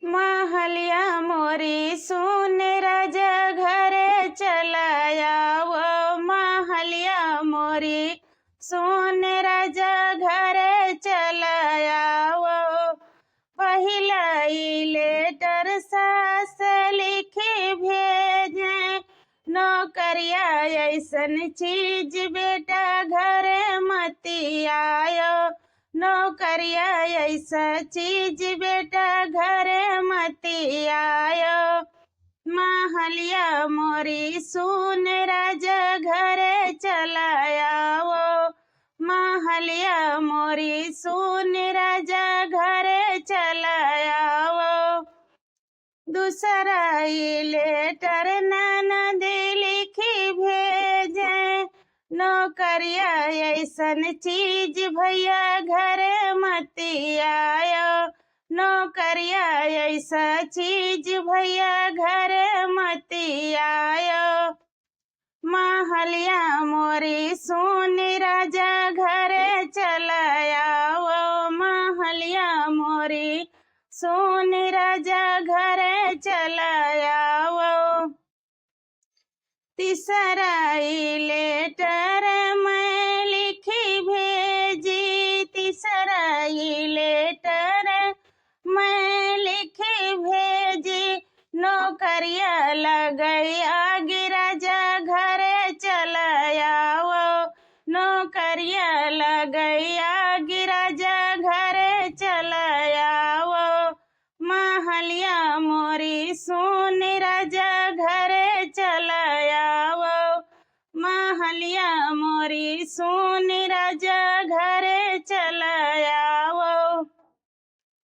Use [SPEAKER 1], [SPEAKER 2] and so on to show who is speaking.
[SPEAKER 1] महलिया मोरी सुन राजा घरे चलाया वो। महलिया मोरी सुन राजा घरे चलाया वो। पहिला लेटर सास लिखी भेजे, नौकरिया ऐसन चीज बेटा घरे मती आयो। नौकरिया ऐसा चीज बेटा घरे मती आयो। महलिया मोरी सुन राजा घरे चलाया वो। महलिया मोरी सुन राजा घरे चलाया वो। दूसरा लेटर ननद लिखी भेजे, नौकरिया ऐसन चीज भैया घरे मती आयो। नौकरिया ऐसा चीज भैया घरे मती आयो। महलिया मोरी सुन राजा घरे चलाया वो। महलिया मोरी सुन राजा घरे चलाया वो। तीसरा लेटर मैं लिखी भेजी, तीसरा लेटर मैं लिखी भेजी, नौकरिया लगई आगे राजा घरे चलाया वो। नौकरिया लगई आगे राजा घरे चलाया वो। महलिया मोरी सुन राजा घरे चलाया वो। महलिया मोरी सुन राजा